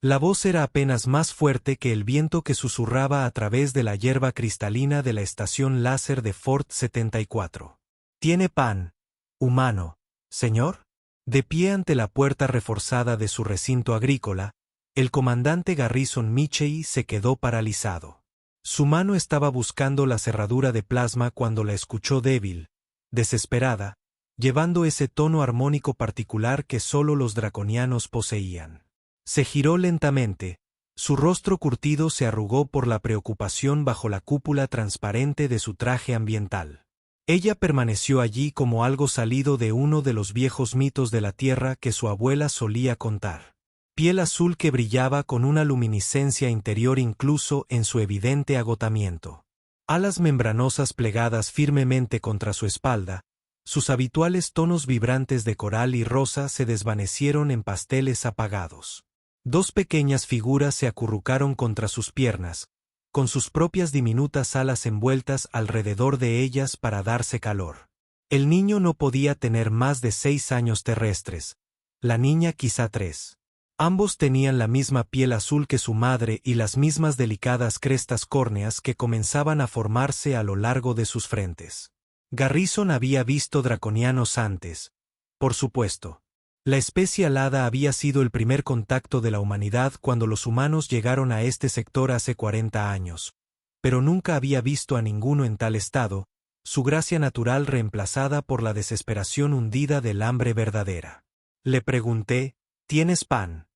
La voz era apenas más fuerte que el viento que susurraba a través de la hierba cristalina de la estación láser de Fort 74. ¿Tiene pan, humano, señor? De pie ante la puerta reforzada de su recinto agrícola, el comandante Garrison Michei se quedó paralizado. Su mano estaba buscando la cerradura de plasma cuando la escuchó débil, desesperada, llevando ese tono armónico particular que solo los draconianos poseían. Se giró lentamente, su rostro curtido se arrugó por la preocupación bajo la cúpula transparente de su traje ambiental. Ella permaneció allí como algo salido de uno de los viejos mitos de la Tierra que su abuela solía contar. Piel azul que brillaba con una luminiscencia interior incluso en su evidente agotamiento. Alas membranosas plegadas firmemente contra su espalda, sus habituales tonos vibrantes de coral y rosa se desvanecieron en pasteles apagados. Dos pequeñas figuras se acurrucaron contra sus piernas, con sus propias diminutas alas envueltas alrededor de ellas para darse calor. El niño no podía tener más de 6 años terrestres, la niña quizá 3. Ambos tenían la misma piel azul que su madre y las mismas delicadas crestas córneas que comenzaban a formarse a lo largo de sus frentes. Garrison había visto draconianos antes, por supuesto. La especie alada había sido el primer contacto de la humanidad cuando los humanos llegaron a este sector hace 40 años, pero nunca había visto a ninguno en tal estado, su gracia natural reemplazada por la desesperación hundida del hambre verdadera. Le pregunté, ¿tienes pan?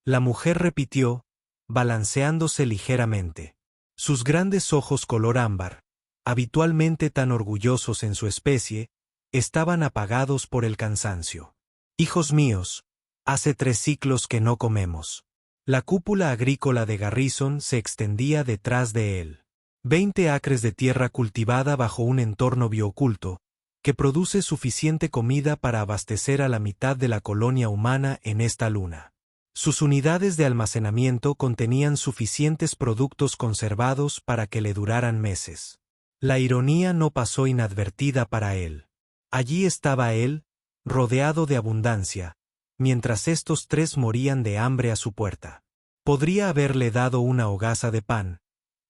La mujer repitió, balanceándose ligeramente. Sus grandes ojos color ámbar, habitualmente tan orgullosos en su especie, estaban apagados por el cansancio. Hijos míos, hace 3 ciclos que no comemos. La cúpula agrícola de Garrison se extendía detrás de él. 20 acres de tierra cultivada bajo un entorno bioculto, que produce suficiente comida para abastecer a la mitad de la colonia humana en esta luna. Sus unidades de almacenamiento contenían suficientes productos conservados para que le duraran meses. La ironía no pasó inadvertida para él. Allí estaba él, rodeado de abundancia, mientras estos 3 morían de hambre a su puerta. Podría haberle dado una hogaza de pan,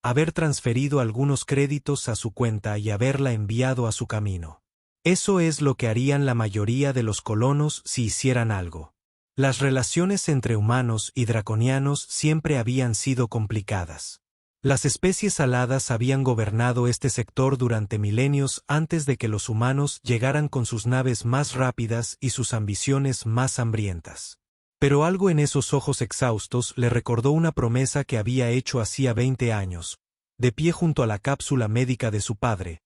haber transferido algunos créditos a su cuenta y haberla enviado a su camino. Eso es lo que harían la mayoría de los colonos si hicieran algo. Las relaciones entre humanos y draconianos siempre habían sido complicadas. Las especies aladas habían gobernado este sector durante milenios antes de que los humanos llegaran con sus naves más rápidas y sus ambiciones más hambrientas. Pero algo en esos ojos exhaustos le recordó una promesa que había hecho hacía 20 años, de pie junto a la cápsula médica de su padre,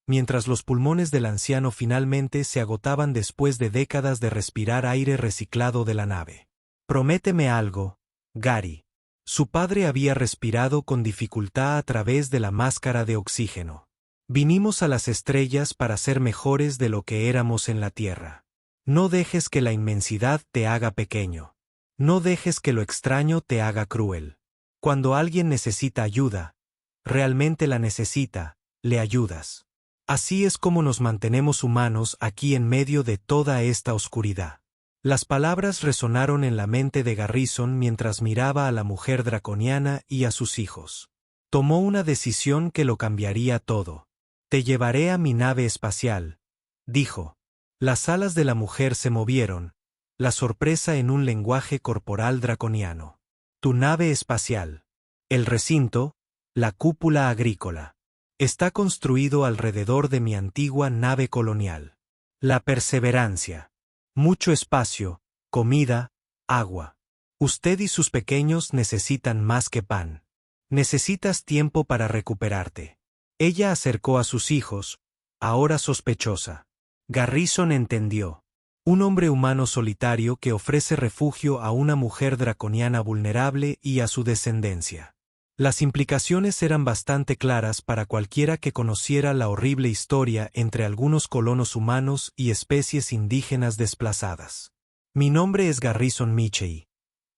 mientras los pulmones del anciano finalmente se agotaban después de décadas de respirar aire reciclado de la nave. Prométeme algo, Gary. Su padre había respirado con dificultad a través de la máscara de oxígeno. Vinimos a las estrellas para ser mejores de lo que éramos en la Tierra. No dejes que la inmensidad te haga pequeño. No dejes que lo extraño te haga cruel. Cuando alguien necesita ayuda, realmente la necesita, le ayudas. Así es como nos mantenemos humanos aquí en medio de toda esta oscuridad. Las palabras resonaron en la mente de Garrison mientras miraba a la mujer draconiana y a sus hijos. Tomó una decisión que lo cambiaría todo. Te llevaré a mi nave espacial, dijo. Las alas de la mujer se movieron, la sorpresa en un lenguaje corporal draconiano. Tu nave espacial. El recinto, la cúpula agrícola. Está construido alrededor de mi antigua nave colonial. La Perseverancia. Mucho espacio, comida, agua. Usted y sus pequeños necesitan más que pan. Necesitas tiempo para recuperarte. Ella acercó a sus hijos, ahora sospechosa. Garrison entendió. Un hombre humano solitario que ofrece refugio a una mujer draconiana vulnerable y a su descendencia. Las implicaciones eran bastante claras para cualquiera que conociera la horrible historia entre algunos colonos humanos y especies indígenas desplazadas. Mi nombre es Garrison Michei,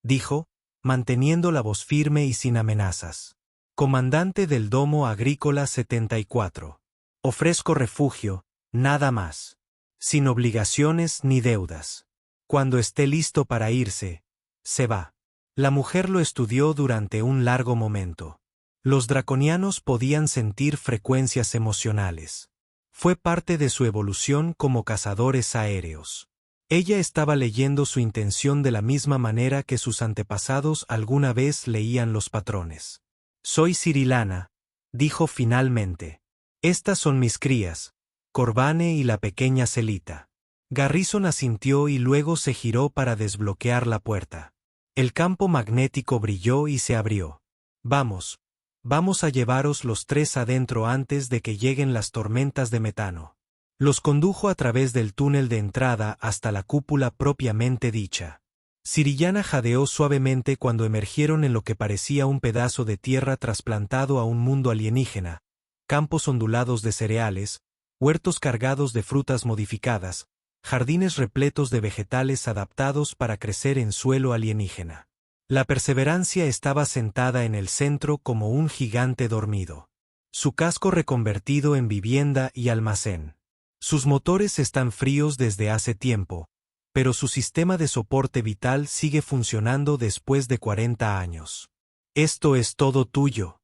dijo, manteniendo la voz firme y sin amenazas. Comandante del Domo Agrícola 74. Ofrezco refugio, nada más. Sin obligaciones ni deudas. Cuando esté listo para irse, se va. La mujer lo estudió durante un largo momento. Los draconianos podían sentir frecuencias emocionales. Fue parte de su evolución como cazadores aéreos. Ella estaba leyendo su intención de la misma manera que sus antepasados alguna vez leían los patrones. Soy Cirilana, dijo finalmente. Estas son mis crías, Corbane y la pequeña Celita. Garrison asintió y luego se giró para desbloquear la puerta. El campo magnético brilló y se abrió. Vamos a llevaros los tres adentro antes de que lleguen las tormentas de metano. Los condujo a través del túnel de entrada hasta la cúpula propiamente dicha. Cirillana jadeó suavemente cuando emergieron en lo que parecía un pedazo de tierra trasplantado a un mundo alienígena, campos ondulados de cereales, huertos cargados de frutas modificadas, jardines repletos de vegetales adaptados para crecer en suelo alienígena. La Perseverancia estaba sentada en el centro como un gigante dormido. Su casco reconvertido en vivienda y almacén. Sus motores están fríos desde hace tiempo, pero su sistema de soporte vital sigue funcionando después de 40 años. ¿Esto es todo tuyo?,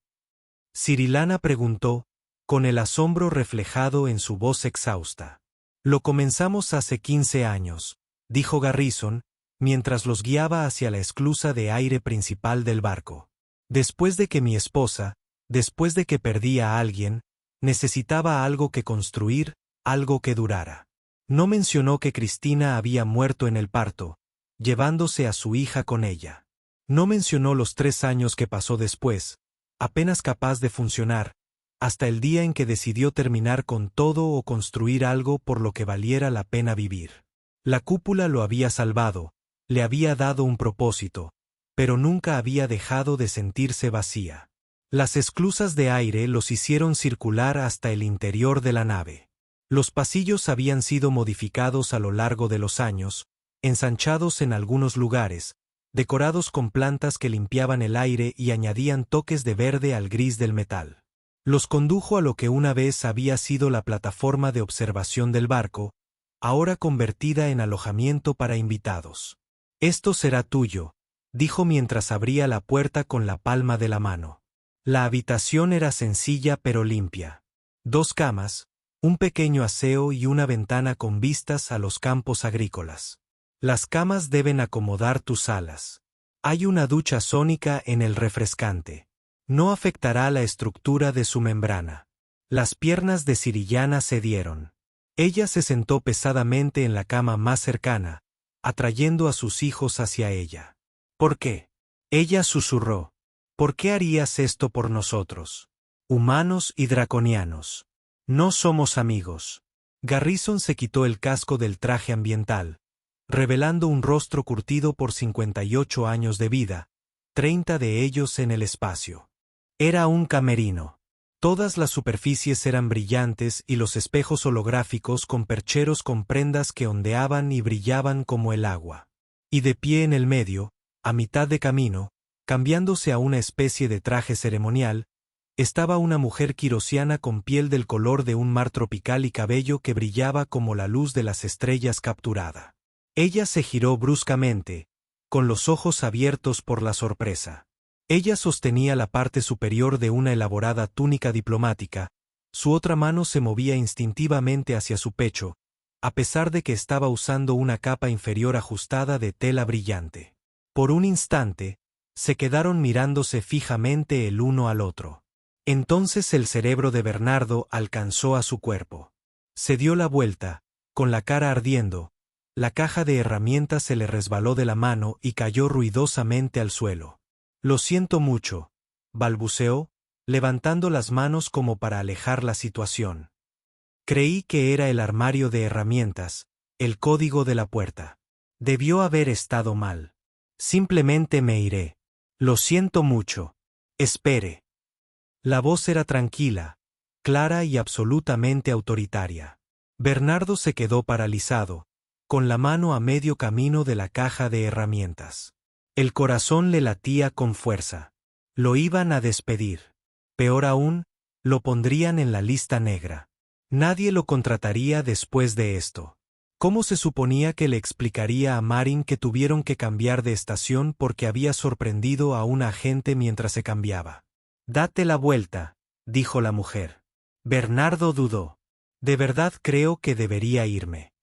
Cirilana preguntó, con el asombro reflejado en su voz exhausta. Lo comenzamos hace 15 años, dijo Garrison, mientras los guiaba hacia la esclusa de aire principal del barco. Después de que mi esposa, después de que perdí a alguien, necesitaba algo que construir, algo que durara. No mencionó que Cristina había muerto en el parto, llevándose a su hija con ella. No mencionó los 3 años que pasó después, apenas capaz de funcionar, hasta el día en que decidió terminar con todo o construir algo por lo que valiera la pena vivir. La cúpula lo había salvado, le había dado un propósito, pero nunca había dejado de sentirse vacía. Las esclusas de aire los hicieron circular hasta el interior de la nave. Los pasillos habían sido modificados a lo largo de los años, ensanchados en algunos lugares, decorados con plantas que limpiaban el aire y añadían toques de verde al gris del metal. Los condujo a lo que una vez había sido la plataforma de observación del barco, ahora convertida en alojamiento para invitados. Esto será tuyo, dijo mientras abría la puerta con la palma de la mano. La habitación era sencilla pero limpia. 2 camas, un pequeño aseo y una ventana con vistas a los campos agrícolas. Las camas deben acomodar tus alas. Hay una ducha sónica en el refrescante. No afectará la estructura de su membrana. Las piernas de Cirillana cedieron. Ella se sentó pesadamente en la cama más cercana, atrayendo a sus hijos hacia ella. ¿Por qué?, ella susurró. ¿Por qué harías esto por nosotros? Humanos y draconianos. No somos amigos. Garrison se quitó el casco del traje ambiental, revelando un rostro curtido por 58 años de vida, 30 de ellos en el espacio. Era un camerino. Todas las superficies eran brillantes y los espejos holográficos con percheros con prendas que ondeaban y brillaban como el agua. Y de pie en el medio, a mitad de camino, cambiándose a una especie de traje ceremonial, estaba una mujer quirosiana con piel del color de un mar tropical y cabello que brillaba como la luz de las estrellas capturada. Ella se giró bruscamente, con los ojos abiertos por la sorpresa. Ella sostenía la parte superior de una elaborada túnica diplomática, su otra mano se movía instintivamente hacia su pecho, a pesar de que estaba usando una capa inferior ajustada de tela brillante. Por un instante, se quedaron mirándose fijamente el uno al otro. Entonces el cerebro de Bernardo alcanzó a su cuerpo. Se dio la vuelta, con la cara ardiendo, la caja de herramientas se le resbaló de la mano y cayó ruidosamente al suelo. Lo siento mucho, balbuceó, levantando las manos como para alejar la situación. Creí que era el armario de herramientas, el código de la puerta. Debió haber estado mal. Simplemente me iré. Lo siento mucho. Espere. La voz era tranquila, clara y absolutamente autoritaria. Bernardo se quedó paralizado, con la mano a medio camino de la caja de herramientas. El corazón le latía con fuerza. Lo iban a despedir. Peor aún, lo pondrían en la lista negra. Nadie lo contrataría después de esto. ¿Cómo se suponía que le explicaría a Marin que tuvieron que cambiar de estación porque había sorprendido a un agente mientras se cambiaba? «Date la vuelta», dijo la mujer. Bernardo dudó. «De verdad creo que debería irme».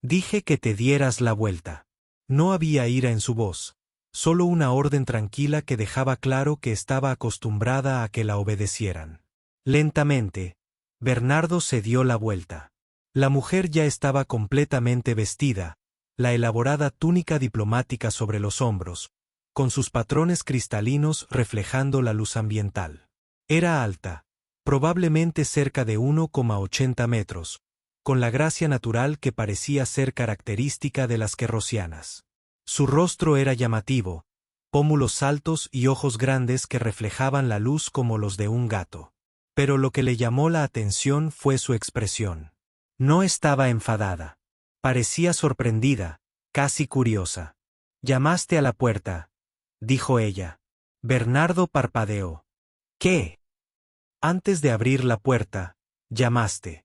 «Dije que te dieras la vuelta». No había ira en su voz, solo una orden tranquila que dejaba claro que estaba acostumbrada a que la obedecieran. Lentamente, Bernardo se dio la vuelta. La mujer ya estaba completamente vestida, la elaborada túnica diplomática sobre los hombros, con sus patrones cristalinos reflejando la luz ambiental. Era alta, probablemente cerca de 1,80 metros, con la gracia natural que parecía ser característica de las querrosianas. Su rostro era llamativo, pómulos altos y ojos grandes que reflejaban la luz como los de un gato. Pero lo que le llamó la atención fue su expresión. No estaba enfadada. Parecía sorprendida, casi curiosa. «Llamaste a la puerta», dijo ella. Bernardo parpadeó. «¿Qué?» «Antes de abrir la puerta, llamaste».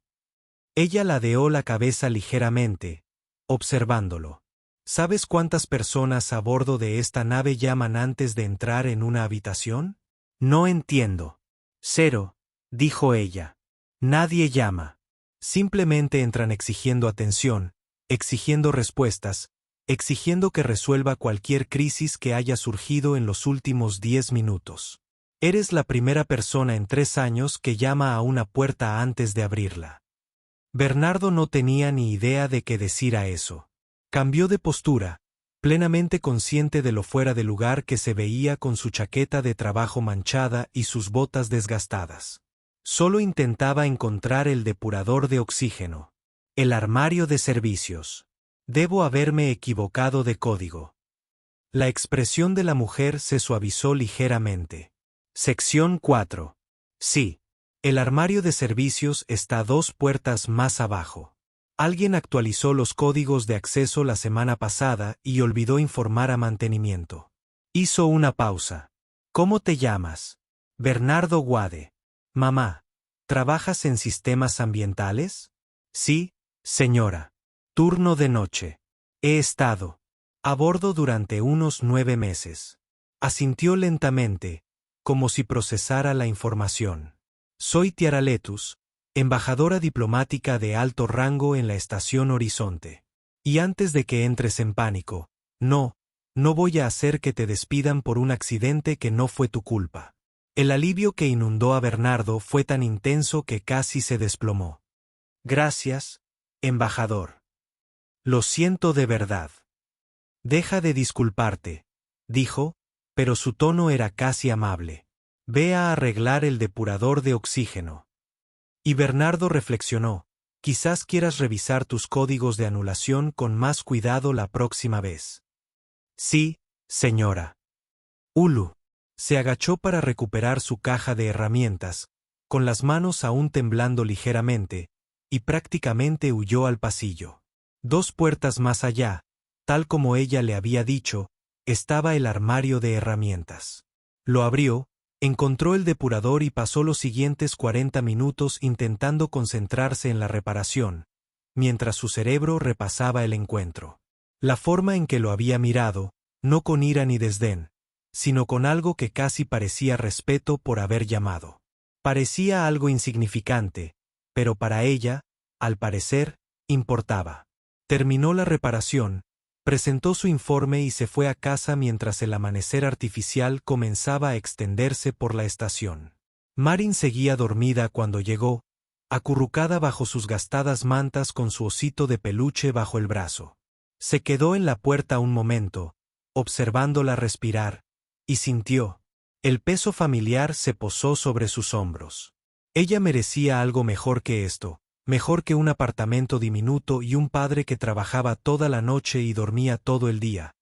Ella ladeó la cabeza ligeramente, observándolo. ¿Sabes cuántas personas a bordo de esta nave llaman antes de entrar en una habitación? No entiendo. 0, dijo ella. Nadie llama. Simplemente entran exigiendo atención, exigiendo respuestas, exigiendo que resuelva cualquier crisis que haya surgido en los últimos 10 minutos. Eres la primera persona en 3 años que llama a una puerta antes de abrirla. Bernardo no tenía ni idea de qué decir a eso. Cambió de postura, plenamente consciente de lo fuera de lugar que se veía con su chaqueta de trabajo manchada y sus botas desgastadas. Solo intentaba encontrar el depurador de oxígeno. El armario de servicios. Debo haberme equivocado de código. La expresión de la mujer se suavizó ligeramente. Sección 4. Sí. El armario de servicios está 2 puertas más abajo. Alguien actualizó los códigos de acceso la semana pasada y olvidó informar a mantenimiento. Hizo una pausa. ¿Cómo te llamas? Bernardo Guade. Mamá, ¿trabajas en sistemas ambientales? Sí, señora. Turno de noche. He estado a bordo durante unos 9 meses. Asintió lentamente, como si procesara la información. Soy Tiara Letus, embajadora diplomática de alto rango en la estación Horizonte. Y antes de que entres en pánico, no voy a hacer que te despidan por un accidente que no fue tu culpa. El alivio que inundó a Bernardo fue tan intenso que casi se desplomó. Gracias, embajador. Lo siento de verdad. Deja de disculparte, dijo, pero su tono era casi amable. Ve a arreglar el depurador de oxígeno. Y Bernardo reflexionó, quizás quieras revisar tus códigos de anulación con más cuidado la próxima vez. Sí, señora. Ulu. Se agachó para recuperar su caja de herramientas, con las manos aún temblando ligeramente, y prácticamente huyó al pasillo. 2 puertas más allá, tal como ella le había dicho, estaba el armario de herramientas. Lo abrió, encontró el depurador y pasó los siguientes 40 minutos intentando concentrarse en la reparación, mientras su cerebro repasaba el encuentro. La forma en que lo había mirado, no con ira ni desdén, sino con algo que casi parecía respeto por haber llamado. Parecía algo insignificante, pero para ella, al parecer, importaba. Terminó la reparación, presentó su informe y se fue a casa mientras el amanecer artificial comenzaba a extenderse por la estación. Marin seguía dormida cuando llegó, acurrucada bajo sus gastadas mantas con su osito de peluche bajo el brazo. Se quedó en la puerta un momento, observándola respirar, y sintió. El peso familiar se posó sobre sus hombros. Ella merecía algo mejor que esto. Mejor que un apartamento diminuto y un padre que trabajaba toda la noche y dormía todo el día.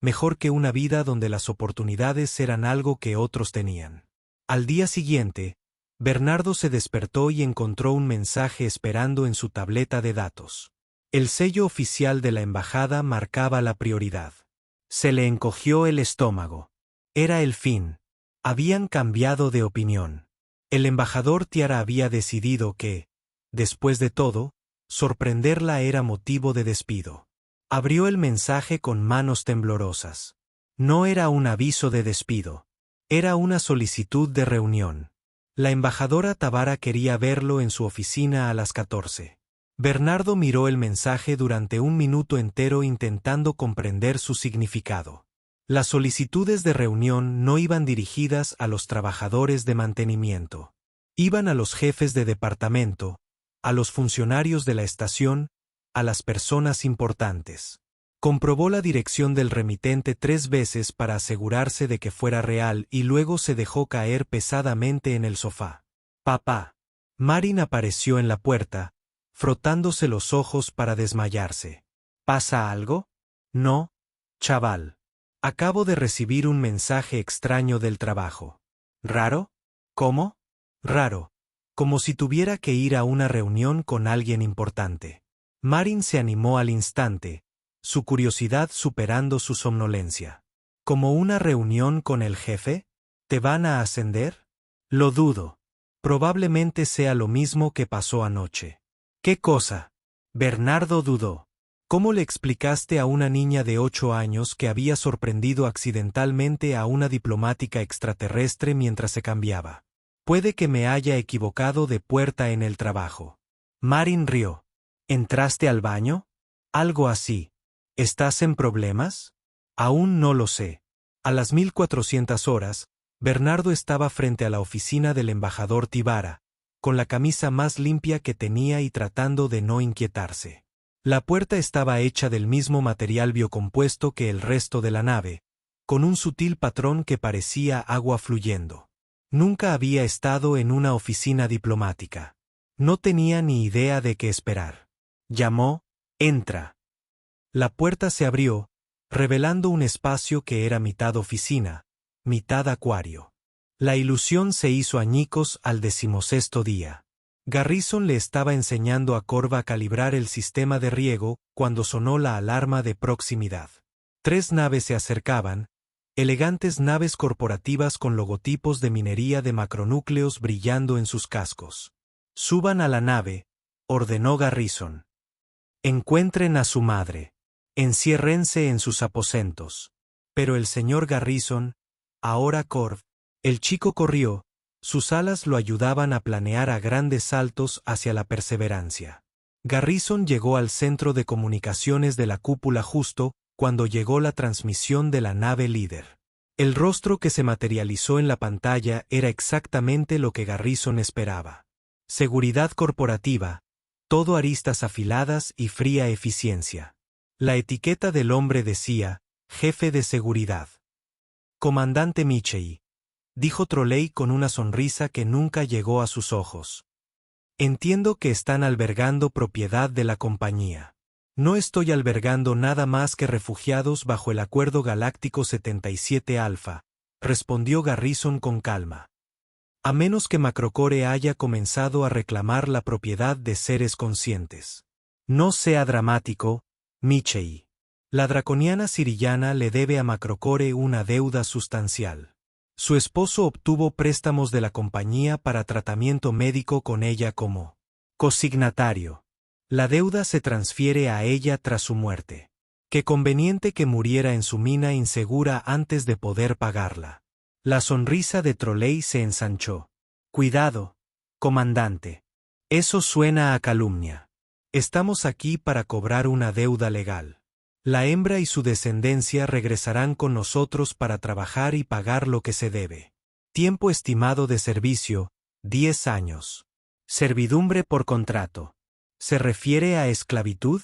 Mejor que una vida donde las oportunidades eran algo que otros tenían. Al día siguiente, Bernardo se despertó y encontró un mensaje esperando en su tableta de datos. El sello oficial de la embajada marcaba la prioridad. Se le encogió el estómago. Era el fin. Habían cambiado de opinión. El embajador Tiara había decidido que, después de todo, Sorprenderla era motivo de despido. Abrió el mensaje con manos temblorosas. No era un aviso de despido. Era una solicitud de reunión. La embajadora Tabara quería verlo en su oficina a las 14. Bernardo miró el mensaje durante un minuto entero intentando comprender su significado. Las solicitudes de reunión no iban dirigidas a los trabajadores de mantenimiento. Iban a los jefes de departamento, a los funcionarios de la estación, a las personas importantes. Comprobó la dirección del remitente 3 veces para asegurarse de que fuera real y luego se dejó caer pesadamente en el sofá. «Papá». Marin apareció en la puerta, frotándose los ojos para desmayarse. «¿Pasa algo?» «No, chaval. Acabo de recibir un mensaje extraño del trabajo». «¿Raro? ¿Cómo?» «Raro. Como si tuviera que ir a una reunión con alguien importante». Marin se animó al instante, su curiosidad superando su somnolencia. ¿Como una reunión con el jefe? ¿Te van a ascender? Lo dudo. Probablemente sea lo mismo que pasó anoche. ¿Qué cosa? Bernardo dudó. ¿Cómo le explicaste a una niña de 8 años que había sorprendido accidentalmente a una diplomática extraterrestre mientras se cambiaba? Puede que me haya equivocado de puerta en el trabajo. Marin rió. ¿Entraste al baño? Algo así. ¿Estás en problemas? Aún no lo sé. A las 1400 horas, Bernardo estaba frente a la oficina del embajador Tabara, con la camisa más limpia que tenía y tratando de no inquietarse. La puerta estaba hecha del mismo material biocompuesto que el resto de la nave, con un sutil patrón que parecía agua fluyendo. Nunca había estado en una oficina diplomática. No tenía ni idea de qué esperar. Llamó, «Entra». La puerta se abrió, revelando un espacio que era mitad oficina, mitad acuario. La ilusión se hizo añicos al 16º día. Garrison le estaba enseñando a Corva a calibrar el sistema de riego cuando sonó la alarma de proximidad. 3 naves se acercaban, elegantes naves corporativas con logotipos de minería de macronúcleos brillando en sus cascos. «Suban a la nave», ordenó Garrison. «Encuentren a su madre. Enciérrense en sus aposentos». Pero el señor Garrison, ahora Corv, el chico corrió, sus alas lo ayudaban a planear a grandes saltos hacia la perseverancia. Garrison llegó al centro de comunicaciones de la cúpula justo cuando llegó la transmisión de la nave líder. El rostro que se materializó en la pantalla era exactamente lo que Garrison esperaba. Seguridad corporativa, todo aristas afiladas y fría eficiencia. La etiqueta del hombre decía, «Jefe de seguridad». «Comandante Michei», dijo Trolley con una sonrisa que nunca llegó a sus ojos. «Entiendo que están albergando propiedad de la compañía». «No estoy albergando nada más que refugiados bajo el Acuerdo Galáctico 77 Alpha», respondió Garrison con calma. «A menos que Macrocore haya comenzado a reclamar la propiedad de seres conscientes». «No sea dramático, Michei. La draconiana sirillana le debe a Macrocore una deuda sustancial. Su esposo obtuvo préstamos de la compañía para tratamiento médico con ella como cosignatario. La deuda se transfiere a ella tras su muerte. Qué conveniente que muriera en su mina insegura antes de poder pagarla». La sonrisa de Trolley se ensanchó. «Cuidado, comandante. Eso suena a calumnia. Estamos aquí para cobrar una deuda legal. La hembra y su descendencia regresarán con nosotros para trabajar y pagar lo que se debe. Tiempo estimado de servicio, 10 años. Servidumbre por contrato. ¿Se refiere a esclavitud?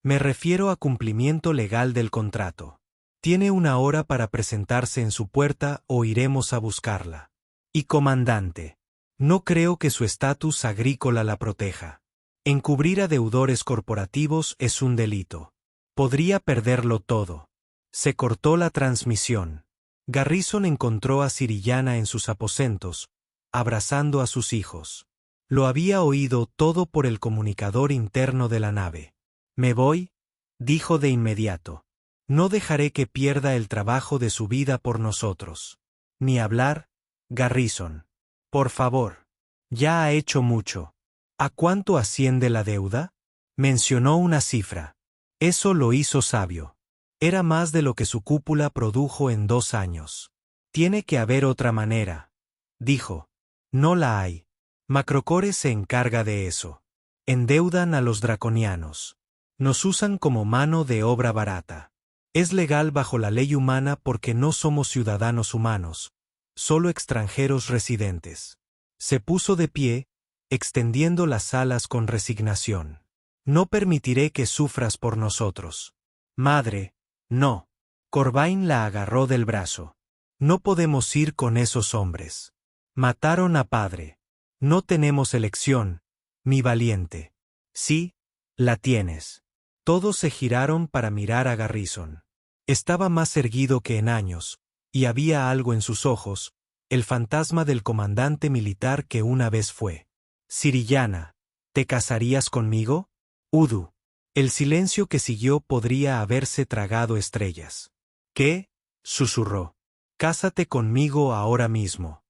Me refiero a cumplimiento legal del contrato. Tiene 1 hora para presentarse en su puerta o iremos a buscarla. Y comandante, no creo que su estatus agrícola la proteja. Encubrir a deudores corporativos es un delito. Podría perderlo todo». Se cortó la transmisión. Garrison encontró a Sirillana en sus aposentos, abrazando a sus hijos. Lo había oído todo por el comunicador interno de la nave. «Me voy», dijo de inmediato. «No dejaré que pierda el trabajo de su vida por nosotros. Ni hablar, Garrison. Por favor. Ya ha hecho mucho». «¿A cuánto asciende la deuda?». Mencionó una cifra. Eso lo hizo sabio. Era más de lo que su cúpula produjo en 2 años. Tiene que haber otra manera, dijo. No la hay. Macrocore se encarga de eso. Endeudan a los draconianos. Nos usan como mano de obra barata. Es legal bajo la ley humana porque no somos ciudadanos humanos, solo extranjeros residentes. Se puso de pie, extendiendo las alas con resignación. No permitiré que sufras por nosotros. Madre, no. Corvain la agarró del brazo. No podemos ir con esos hombres. Mataron a padre. No tenemos elección, mi valiente. Sí, la tienes. Todos se giraron para mirar a Garrison. Estaba más erguido que en años, y había algo en sus ojos, el fantasma del comandante militar que una vez fue. Sirillana, ¿te casarías conmigo? Udu. El silencio que siguió podría haberse tragado estrellas. ¿Qué? Susurró. Cásate conmigo ahora mismo.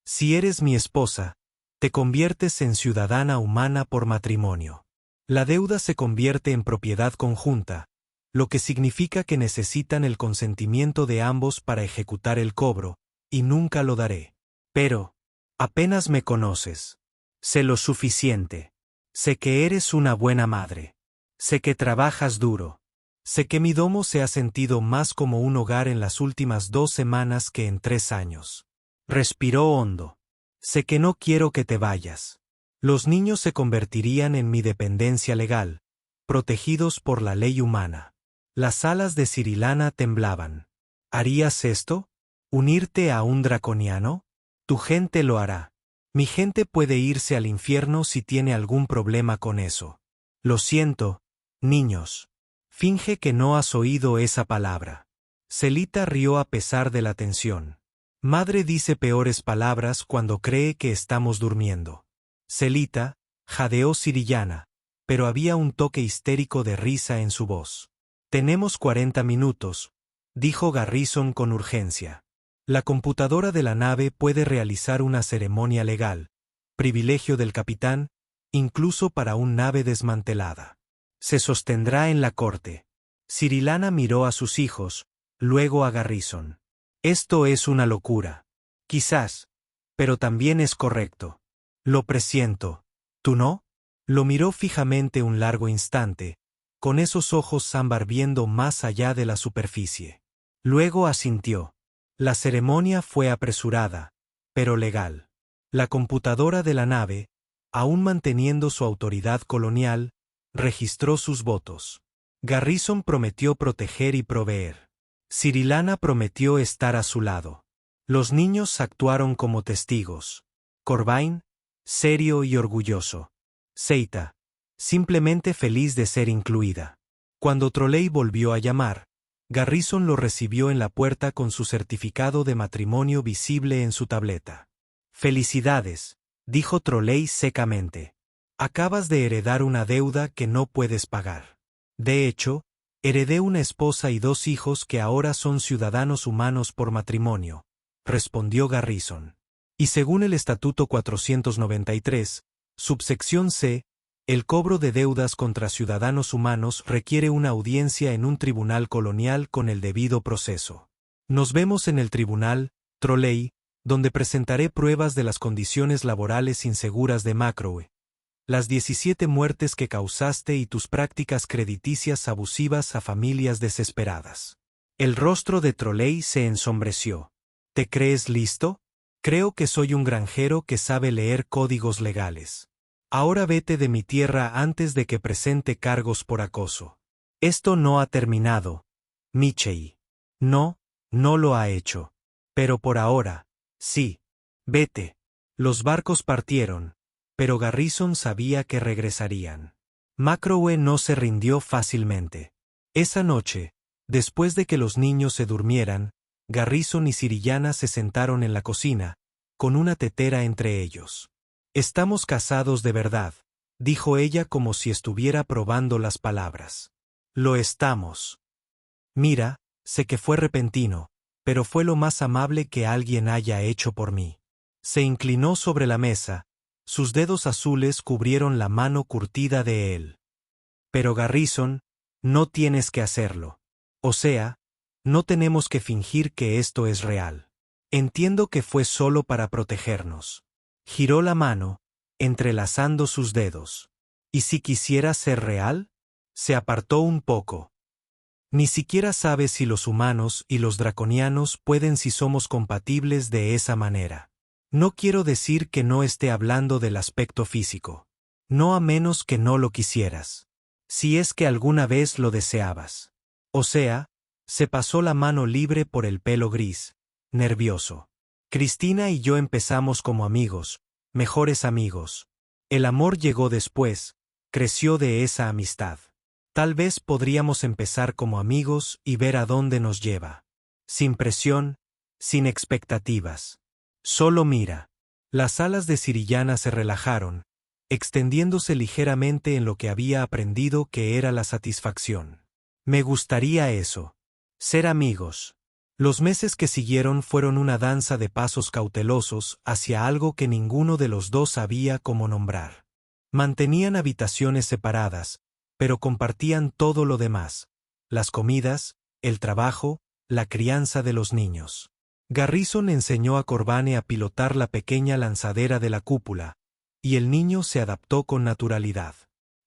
Si eres mi esposa, te conviertes en ciudadana humana por matrimonio. La deuda se convierte en propiedad conjunta, lo que significa que necesitan el consentimiento de ambos para ejecutar el cobro, y nunca lo daré. Pero, apenas me conoces. Sé lo suficiente. Sé que eres una buena madre. Sé que trabajas duro. Sé que mi domo se ha sentido más como un hogar en las últimas 2 semanas que en 3 años. Respiró hondo. Sé que no quiero que te vayas. Los niños se convertirían en mi dependencia legal, protegidos por la ley humana. Las alas de Cirilana temblaban. ¿Harías esto? ¿Unirte a un draconiano? Tu gente lo hará. Mi gente puede irse al infierno si tiene algún problema con eso. Lo siento, niños. Finge que no has oído esa palabra. Celita rió a pesar de la tensión. Madre dice peores palabras cuando cree que estamos durmiendo. Celita, jadeó Cirillana, pero había un toque histérico de risa en su voz. Tenemos 40 minutos, dijo Garrison con urgencia. La computadora de la nave puede realizar una ceremonia legal, privilegio del capitán, incluso para un nave desmantelada. Se sostendrá en la corte. Cirilana miró a sus hijos, luego a Garrison. Esto es una locura. Quizás, pero también es correcto. Lo presiento. ¿Tú no? Lo miró fijamente un largo instante, con esos ojos ámbar viendo más allá de la superficie. Luego asintió. La ceremonia fue apresurada, pero legal. La computadora de la nave, aún manteniendo su autoridad colonial, registró sus votos. Garrison prometió proteger y proveer. Cirilana prometió estar a su lado. Los niños actuaron como testigos. Corvain, serio y orgulloso. Seita, simplemente feliz de ser incluida. Cuando Trolley volvió a llamar, Garrison lo recibió en la puerta con su certificado de matrimonio visible en su tableta. Felicidades, dijo Trolley secamente. Acabas de heredar una deuda que no puedes pagar. De hecho, heredé una esposa y 2 hijos que ahora son ciudadanos humanos por matrimonio, respondió Garrison. Y según el Estatuto 493, subsección C, el cobro de deudas contra ciudadanos humanos requiere una audiencia en un tribunal colonial con el debido proceso. Nos vemos en el tribunal, Trolley, donde presentaré pruebas de las condiciones laborales inseguras de Macrowe, las 17 muertes que causaste y tus prácticas crediticias abusivas a familias desesperadas. El rostro de Trolley se ensombreció. ¿Te crees listo? Creo que soy un granjero que sabe leer códigos legales. Ahora vete de mi tierra antes de que presente cargos por acoso. Esto no ha terminado, Michei. No, no lo ha hecho. Pero por ahora, sí. Vete. Los barcos partieron, pero Garrison sabía que regresarían. Macrowe no se rindió fácilmente. Esa noche, después de que los niños se durmieran, Garrison y Cirillana se sentaron en la cocina, con una tetera entre ellos. Estamos casados de verdad, dijo ella como si estuviera probando las palabras. Lo estamos. Mira, sé que fue repentino, pero fue lo más amable que alguien haya hecho por mí. Se inclinó sobre la mesa, sus dedos azules cubrieron la mano curtida de él. Pero Garrison, no tienes que hacerlo. O sea, no tenemos que fingir que esto es real. Entiendo que fue solo para protegernos. Giró la mano, entrelazando sus dedos. ¿Y si quisiera ser real? Se apartó un poco. Ni siquiera sabes si los humanos y los draconianos pueden si somos compatibles de esa manera. No quiero decir que no esté hablando del aspecto físico. No a menos que no lo quisieras. Si es que alguna vez lo deseabas. O sea, se pasó la mano libre por el pelo gris, nervioso. Cristina y yo empezamos como amigos, mejores amigos. El amor llegó después, creció de esa amistad. Tal vez podríamos empezar como amigos y ver a dónde nos lleva. Sin presión, sin expectativas. Solo mira. Las alas de Sirillana se relajaron, extendiéndose ligeramente en lo que había aprendido que era la satisfacción. Me gustaría eso. Ser amigos. Los meses que siguieron fueron una danza de pasos cautelosos hacia algo que ninguno de los dos sabía cómo nombrar. Mantenían habitaciones separadas, pero compartían todo lo demás: las comidas, el trabajo, la crianza de los niños. Garrison enseñó a Corbane a pilotar la pequeña lanzadera de la cúpula, y el niño se adaptó con naturalidad.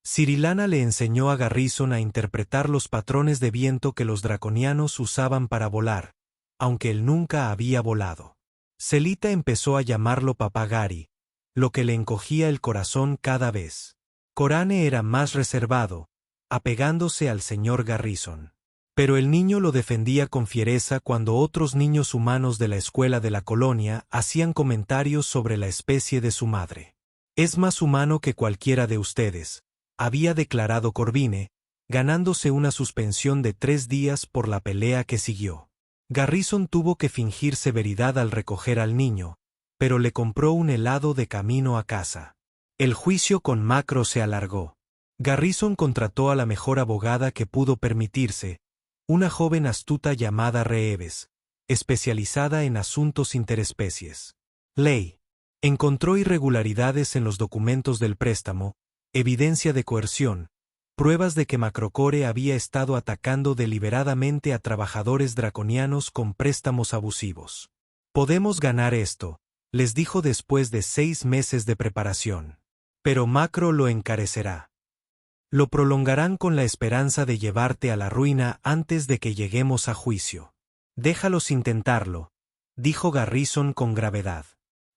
Sirillana le enseñó a Garrison a interpretar los patrones de viento que los draconianos usaban para volar, aunque él nunca había volado. Selita empezó a llamarlo Papá Gary, lo que le encogía el corazón cada vez. Corane era más reservado, apegándose al señor Garrison. Pero el niño lo defendía con fiereza cuando otros niños humanos de la escuela de la colonia hacían comentarios sobre la especie de su madre. Es más humano que cualquiera de ustedes, había declarado Corbine, ganándose una suspensión de 3 días por la pelea que siguió. Garrison tuvo que fingir severidad al recoger al niño, pero le compró un helado de camino a casa. El juicio con Macro se alargó. Garrison contrató a la mejor abogada que pudo permitirse, una joven astuta llamada Reeves, especializada en asuntos interespecies. Ley. Encontró irregularidades en los documentos del préstamo, evidencia de coerción, pruebas de que Macrocore había estado atacando deliberadamente a trabajadores draconianos con préstamos abusivos. Podemos ganar esto, les dijo después de 6 meses de preparación. Pero Macro lo encarecerá. Lo prolongarán con la esperanza de llevarte a la ruina antes de que lleguemos a juicio. Déjalos intentarlo, dijo Garrison con gravedad.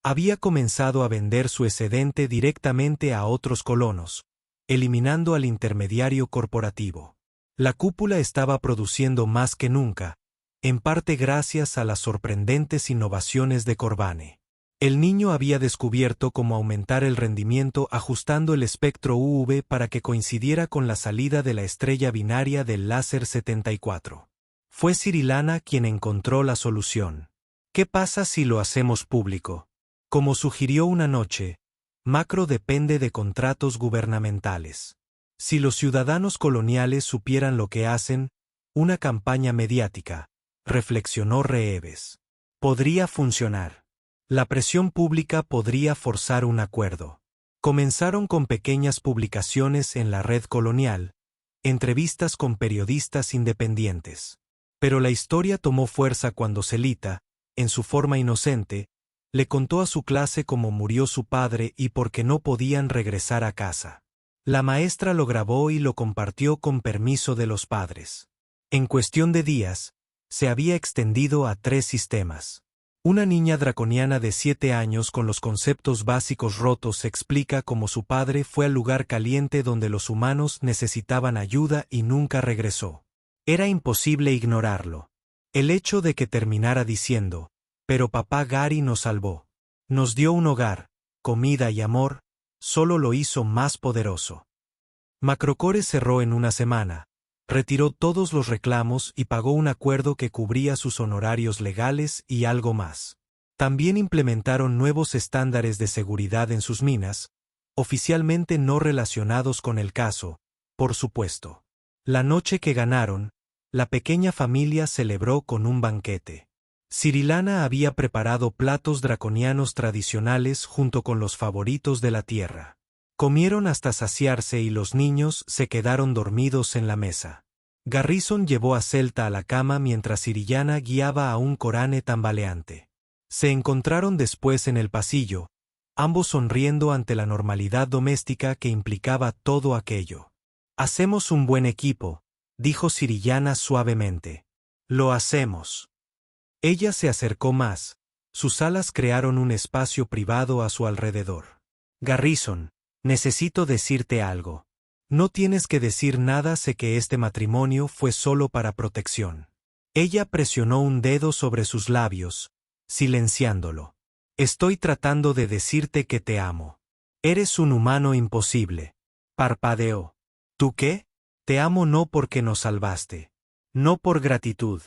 Había comenzado a vender su excedente directamente a otros colonos, eliminando al intermediario corporativo. La cúpula estaba produciendo más que nunca, en parte gracias a las sorprendentes innovaciones de Corbane. El niño había descubierto cómo aumentar el rendimiento ajustando el espectro UV para que coincidiera con la salida de la estrella binaria del láser 74. Fue Sirillana quien encontró la solución. ¿Qué pasa si lo hacemos público? Como sugirió una noche, Macro depende de contratos gubernamentales. Si los ciudadanos coloniales supieran lo que hacen, una campaña mediática, reflexionó Reeves. Podría funcionar. La presión pública podría forzar un acuerdo. Comenzaron con pequeñas publicaciones en la red colonial, entrevistas con periodistas independientes. Pero la historia tomó fuerza cuando Selita, en su forma inocente, le contó a su clase cómo murió su padre y por qué no podían regresar a casa. La maestra lo grabó y lo compartió con permiso de los padres. En cuestión de días, se había extendido a 3 sistemas. Una niña draconiana de 7 años con los conceptos básicos rotos explica cómo su padre fue al lugar caliente donde los humanos necesitaban ayuda y nunca regresó. Era imposible ignorarlo. El hecho de que terminara diciendo, pero papá Gary nos salvó. Nos dio un hogar, comida y amor, solo lo hizo más poderoso. Macrocore cerró en una semana, retiró todos los reclamos y pagó un acuerdo que cubría sus honorarios legales y algo más. También implementaron nuevos estándares de seguridad en sus minas, oficialmente no relacionados con el caso, por supuesto. La noche que ganaron, la pequeña familia celebró con un banquete. Sirillana había preparado platos draconianos tradicionales junto con los favoritos de la tierra. Comieron hasta saciarse y los niños se quedaron dormidos en la mesa. Garrison llevó a Celta a la cama mientras Sirillana guiaba a un Corane tambaleante. Se encontraron después en el pasillo, ambos sonriendo ante la normalidad doméstica que implicaba todo aquello. «Hacemos un buen equipo», dijo Sirillana suavemente. «Lo hacemos». Ella se acercó más. Sus alas crearon un espacio privado a su alrededor. «Garrison, necesito decirte algo. No tienes que decir nada, sé que este matrimonio fue solo para protección». Ella presionó un dedo sobre sus labios, silenciándolo. «Estoy tratando de decirte que te amo. Eres un humano imposible». Parpadeó. «¿Tú qué? Te amo no porque nos salvaste. No por gratitud.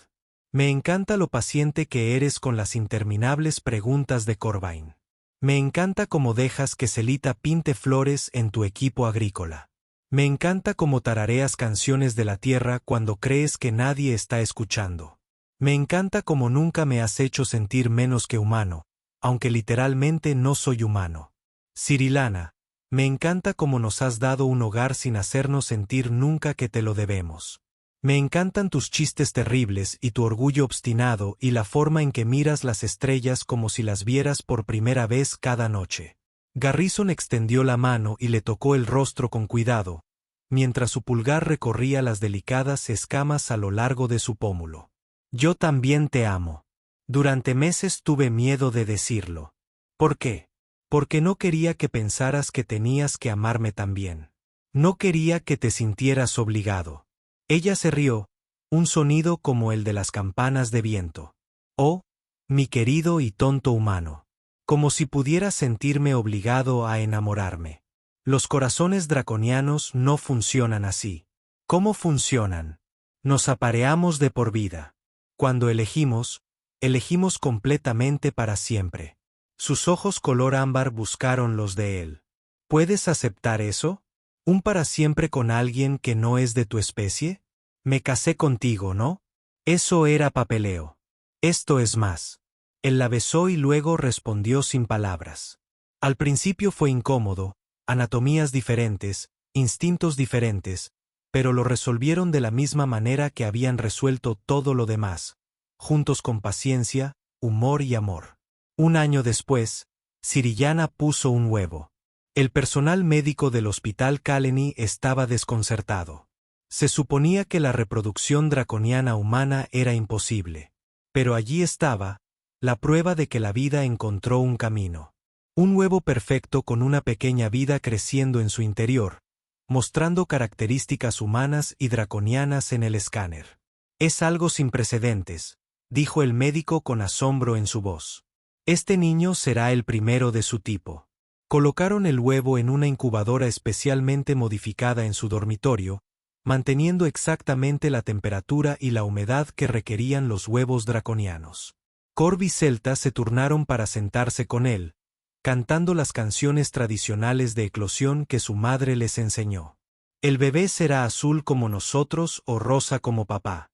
Me encanta lo paciente que eres con las interminables preguntas de Corvain. Me encanta cómo dejas que Celita pinte flores en tu equipo agrícola. Me encanta cómo tarareas canciones de la tierra cuando crees que nadie está escuchando. Me encanta cómo nunca me has hecho sentir menos que humano, aunque literalmente no soy humano. Cirilana, me encanta cómo nos has dado un hogar sin hacernos sentir nunca que te lo debemos. Me encantan tus chistes terribles y tu orgullo obstinado y la forma en que miras las estrellas como si las vieras por primera vez cada noche». Garrison extendió la mano y le tocó el rostro con cuidado, mientras su pulgar recorría las delicadas escamas a lo largo de su pómulo. «Yo también te amo. Durante meses tuve miedo de decirlo. ¿Por qué? Porque no quería que pensaras que tenías que amarme también. No quería que te sintieras obligado». Ella se rió, un sonido como el de las campanas de viento. «Oh, mi querido y tonto humano. Como si pudiera sentirme obligado a enamorarme. Los corazones draconianos no funcionan así». «¿Cómo funcionan? Nos apareamos de por vida. Cuando elegimos, elegimos completamente para siempre». Sus ojos color ámbar buscaron los de él. «¿Puedes aceptar eso? ¿Un para siempre con alguien que no es de tu especie? Me casé contigo, ¿no? Eso era papeleo. Esto es más». Él la besó y luego respondió sin palabras. Al principio fue incómodo, anatomías diferentes, instintos diferentes, pero lo resolvieron de la misma manera que habían resuelto todo lo demás, juntos con paciencia, humor y amor. Un año después, Sirillana puso un huevo. El personal médico del hospital Kaleni estaba desconcertado. Se suponía que la reproducción draconiana humana era imposible. Pero allí estaba, la prueba de que la vida encontró un camino. Un huevo perfecto con una pequeña vida creciendo en su interior, mostrando características humanas y draconianas en el escáner. «Es algo sin precedentes», dijo el médico con asombro en su voz. «Este niño será el primero de su tipo». Colocaron el huevo en una incubadora especialmente modificada en su dormitorio, manteniendo exactamente la temperatura y la humedad que requerían los huevos draconianos. Corv y Celta se turnaron para sentarse con él, cantando las canciones tradicionales de eclosión que su madre les enseñó. «¿El bebé será azul como nosotros o rosa como papá?»,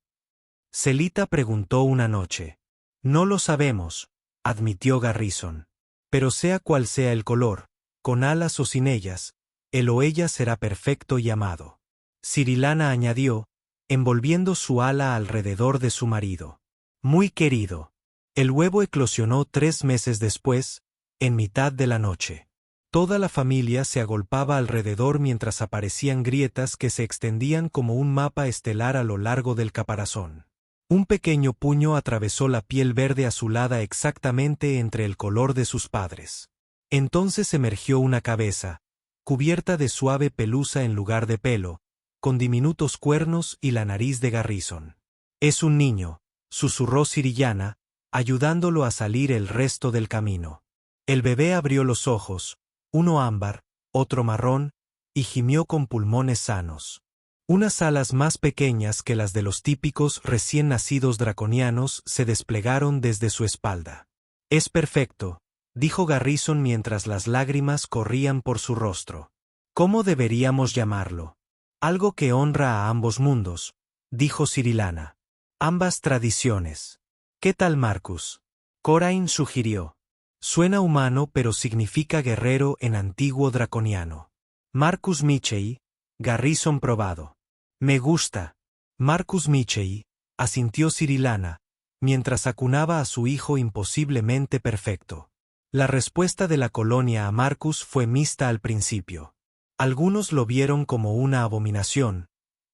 Celita preguntó una noche. «No lo sabemos», admitió Garrison. «Pero sea cual sea el color, con alas o sin ellas, él o ella será perfecto y amado». Cirilana añadió, envolviendo su ala alrededor de su marido. «Muy querido». El huevo eclosionó 3 meses después, en mitad de la noche. Toda la familia se agolpaba alrededor mientras aparecían grietas que se extendían como un mapa estelar a lo largo del caparazón. Un pequeño puño atravesó la piel verde azulada exactamente entre el color de sus padres. Entonces emergió una cabeza, cubierta de suave pelusa en lugar de pelo, con diminutos cuernos y la nariz de Garrison. «Es un niño», susurró Sirillana, ayudándolo a salir el resto del camino. El bebé abrió los ojos, uno ámbar, otro marrón, y gimió con pulmones sanos. Unas alas más pequeñas que las de los típicos recién nacidos draconianos se desplegaron desde su espalda. «Es perfecto», dijo Garrison mientras las lágrimas corrían por su rostro. «¿Cómo deberíamos llamarlo?» «Algo que honra a ambos mundos», dijo Cirilana. «Ambas tradiciones». «¿Qué tal Marcus?», Corain sugirió. «Suena humano pero significa guerrero en antiguo draconiano». Marcus Mitchell, Garrison probado. Me gusta. Marcus Mitchell, asintió Cirilana, mientras acunaba a su hijo imposiblemente perfecto. La respuesta de la colonia a Marcus fue mixta al principio. Algunos lo vieron como una abominación,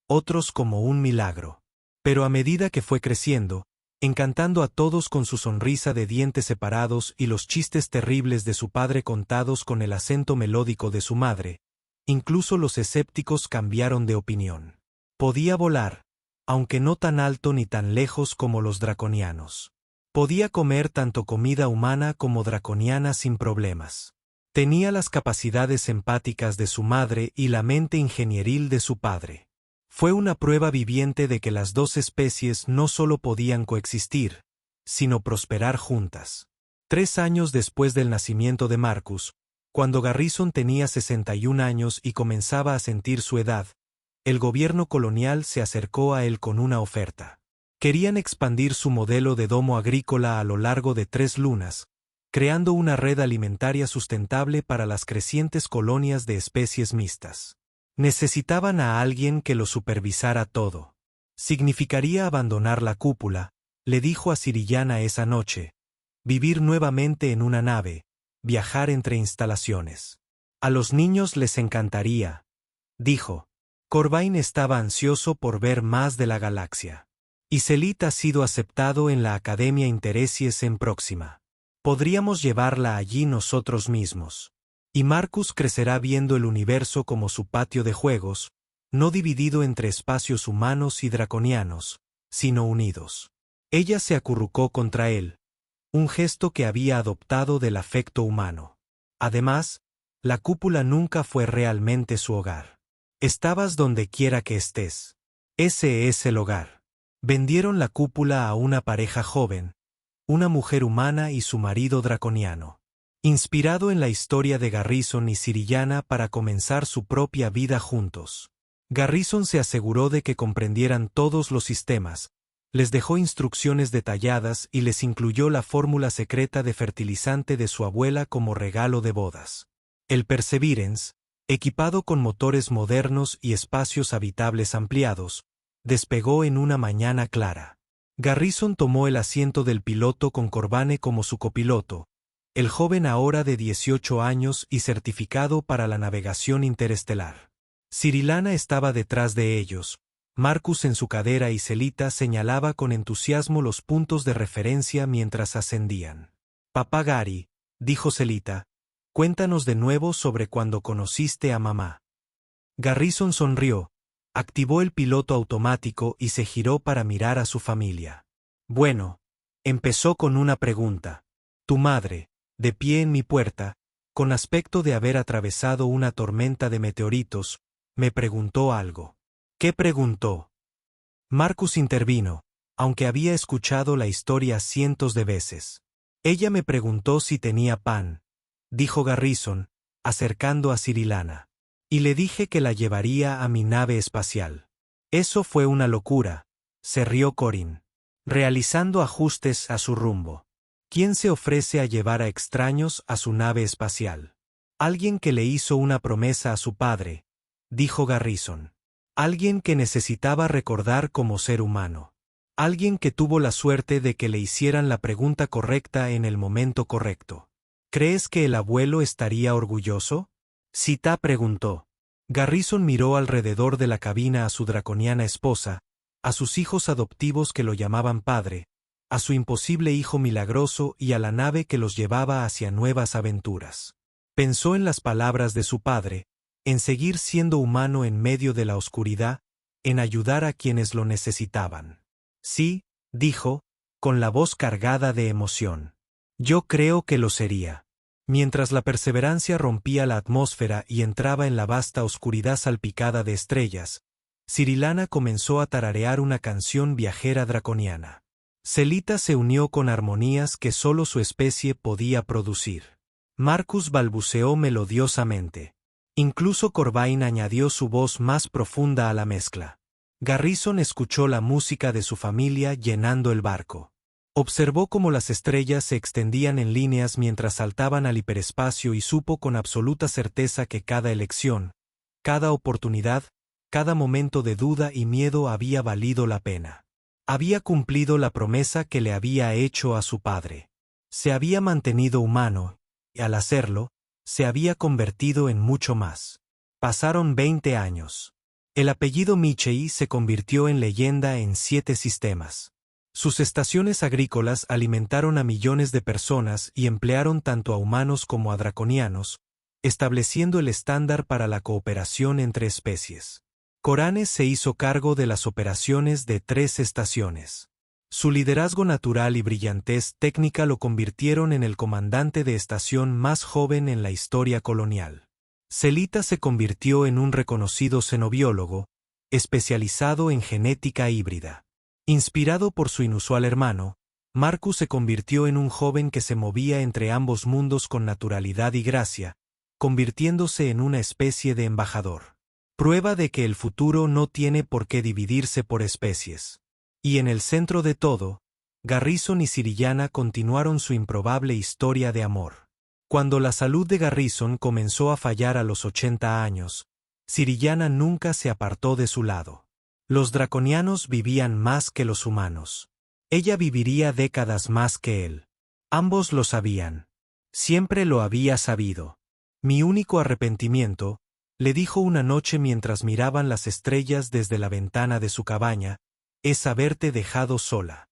otros como un milagro. Pero a medida que fue creciendo, encantando a todos con su sonrisa de dientes separados y los chistes terribles de su padre contados con el acento melódico de su madre, incluso los escépticos cambiaron de opinión. Podía volar, aunque no tan alto ni tan lejos como los draconianos. Podía comer tanto comida humana como draconiana sin problemas. Tenía las capacidades empáticas de su madre y la mente ingenieril de su padre. Fue una prueba viviente de que las dos especies no solo podían coexistir, sino prosperar juntas. 3 años después del nacimiento de Marcus, cuando Garrison tenía 61 años y comenzaba a sentir su edad, el gobierno colonial se acercó a él con una oferta. Querían expandir su modelo de domo agrícola a lo largo de 3 lunas, creando una red alimentaria sustentable para las crecientes colonias de especies mixtas. Necesitaban a alguien que lo supervisara todo. Significaría abandonar la cúpula, le dijo a Cirillana esa noche, vivir nuevamente en una nave, viajar entre instalaciones. A los niños les encantaría, dijo. Corvain estaba ansioso por ver más de la galaxia. Y Selit ha sido aceptado en la Academia Interesies en Próxima. Podríamos llevarla allí nosotros mismos. Y Marcus crecerá viendo el universo como su patio de juegos, no dividido entre espacios humanos y draconianos, sino unidos. Ella se acurrucó contra él, un gesto que había adoptado del afecto humano. Además, la cúpula nunca fue realmente su hogar. Estabas donde quiera que estés. Ese es el hogar. Vendieron la cúpula a una pareja joven, una mujer humana y su marido draconiano. Inspirado en la historia de Garrison y Cirillana para comenzar su propia vida juntos. Garrison se aseguró de que comprendieran todos los sistemas, les dejó instrucciones detalladas y les incluyó la fórmula secreta de fertilizante de su abuela como regalo de bodas. El Perseverance, equipado con motores modernos y espacios habitables ampliados, despegó en una mañana clara. Garrison tomó el asiento del piloto con Corbane como su copiloto, el joven ahora de 18 años y certificado para la navegación interestelar. Cirilana estaba detrás de ellos, Marcus en su cadera y Celita señalaba con entusiasmo los puntos de referencia mientras ascendían. Papá Gary, dijo Celita, cuéntanos de nuevo sobre cuando conociste a mamá. Garrison sonrió, activó el piloto automático y se giró para mirar a su familia. Bueno, empezó con una pregunta. Tu madre, de pie en mi puerta, con aspecto de haber atravesado una tormenta de meteoritos, me preguntó algo. ¿Qué preguntó? Marcus intervino, aunque había escuchado la historia cientos de veces. Ella me preguntó si tenía pan, dijo Garrison, acercando a Cirilana. Y le dije que la llevaría a mi nave espacial. Eso fue una locura, se rió Corin, realizando ajustes a su rumbo. ¿Quién se ofrece a llevar a extraños a su nave espacial? Alguien que le hizo una promesa a su padre, dijo Garrison. Alguien que necesitaba recordar como ser humano. Alguien que tuvo la suerte de que le hicieran la pregunta correcta en el momento correcto. ¿Crees que el abuelo estaría orgulloso? Sita preguntó. Garrison miró alrededor de la cabina a su draconiana esposa, a sus hijos adoptivos que lo llamaban padre, a su imposible hijo milagroso y a la nave que los llevaba hacia nuevas aventuras. Pensó en las palabras de su padre, en seguir siendo humano en medio de la oscuridad, en ayudar a quienes lo necesitaban. Sí, dijo, con la voz cargada de emoción. Yo creo que lo sería. Mientras la perseverancia rompía la atmósfera y entraba en la vasta oscuridad salpicada de estrellas, Cirilana comenzó a tararear una canción viajera draconiana. Celita se unió con armonías que solo su especie podía producir. Marcus balbuceó melodiosamente. Incluso Corvain añadió su voz más profunda a la mezcla. Garrison escuchó la música de su familia llenando el barco. Observó cómo las estrellas se extendían en líneas mientras saltaban al hiperespacio y supo con absoluta certeza que cada elección, Cada oportunidad, cada momento de duda y miedo había valido la pena. Había cumplido la promesa que le había hecho a su padre. Se había mantenido humano, y al hacerlo, se había convertido en mucho más. Pasaron 20 años. El apellido Michei se convirtió en leyenda en 7 sistemas. Sus estaciones agrícolas alimentaron a millones de personas y emplearon tanto a humanos como a draconianos, estableciendo el estándar para la cooperación entre especies. Coranes se hizo cargo de las operaciones de 3 estaciones. Su liderazgo natural y brillantez técnica lo convirtieron en el comandante de estación más joven en la historia colonial. Celita se convirtió en un reconocido xenobiólogo, especializado en genética híbrida. Inspirado por su inusual hermano, Marcus se convirtió en un joven que se movía entre ambos mundos con naturalidad y gracia, convirtiéndose en una especie de embajador. Prueba de que el futuro no tiene por qué dividirse por especies. Y en el centro de todo, Garrison y Sirillana continuaron su improbable historia de amor. Cuando la salud de Garrison comenzó a fallar a los 80 años, Sirillana nunca se apartó de su lado. Los draconianos vivían más que los humanos. Ella viviría décadas más que él. Ambos lo sabían. Siempre lo había sabido. Mi único arrepentimiento, le dijo una noche mientras miraban las estrellas desde la ventana de su cabaña, es haberte dejado sola.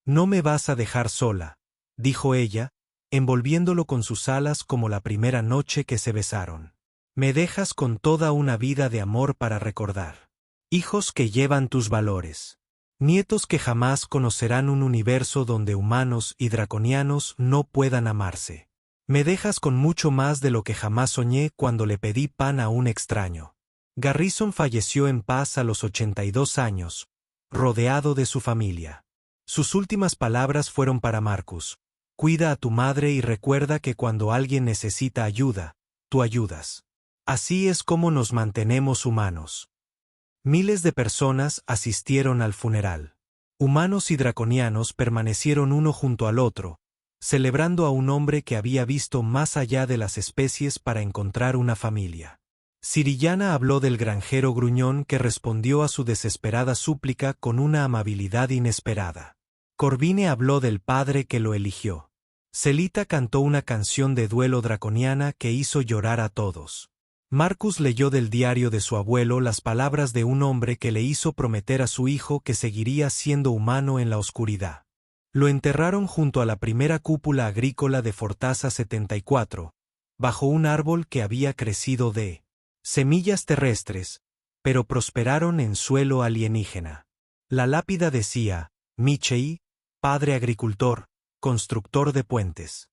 No me vas a dejar sola, dijo ella, envolviéndolo con sus alas como la primera noche que se besaron. Me dejas con toda una vida de amor para recordar. Hijos que llevan tus valores. Nietos que jamás conocerán un universo donde humanos y draconianos no puedan amarse. Me dejas con mucho más de lo que jamás soñé cuando le pedí pan a un extraño. Garrison falleció en paz a los 82 años, rodeado de su familia. Sus últimas palabras fueron para Marcus: cuida a tu madre y recuerda que cuando alguien necesita ayuda, tú ayudas. Así es como nos mantenemos humanos. Miles de personas asistieron al funeral. Humanos y draconianos permanecieron uno junto al otro, celebrando a un hombre que había visto más allá de las especies para encontrar una familia. Sirillana habló del granjero gruñón que respondió a su desesperada súplica con una amabilidad inesperada. Corvine habló del padre que lo eligió. Celita cantó una canción de duelo draconiana que hizo llorar a todos. Marcus leyó del diario de su abuelo las palabras de un hombre que le hizo prometer a su hijo que seguiría siendo humano en la oscuridad. Lo enterraron junto a la primera cúpula agrícola de Fortaza 74, bajo un árbol que había crecido de semillas terrestres, pero prosperaron en suelo alienígena. La lápida decía: Michei, padre agricultor, constructor de puentes.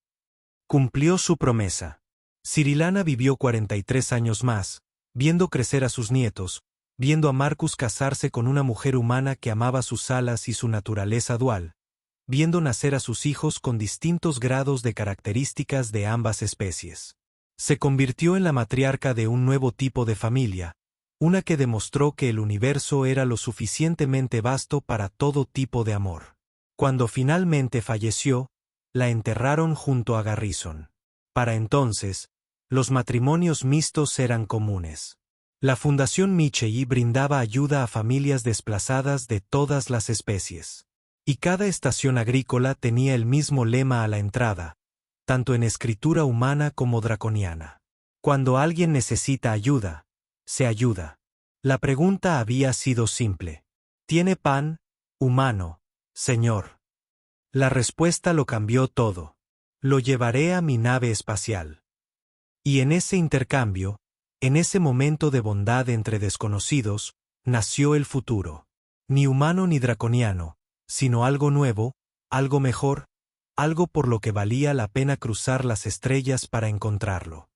Cumplió su promesa. Sirillana vivió 43 años más, viendo crecer a sus nietos, viendo a Marcus casarse con una mujer humana que amaba sus alas y su naturaleza dual, viendo nacer a sus hijos con distintos grados de características de ambas especies. Se convirtió en la matriarca de un nuevo tipo de familia, una que demostró que el universo era lo suficientemente vasto para todo tipo de amor. Cuando finalmente falleció, la enterraron junto a Garrison. Para entonces, los matrimonios mixtos eran comunes. La Fundación Michei brindaba ayuda a familias desplazadas de todas las especies. Y cada estación agrícola tenía el mismo lema a la entrada, tanto en escritura humana como draconiana. Cuando alguien necesita ayuda, se ayuda. La pregunta había sido simple. ¿Tiene pan, humano, señor? La respuesta lo cambió todo. Lo llevaré a mi nave espacial. Y en ese intercambio, en ese momento de bondad entre desconocidos, nació el futuro. Ni humano ni draconiano, sino algo nuevo, algo mejor, algo por lo que valía la pena cruzar las estrellas para encontrarlo.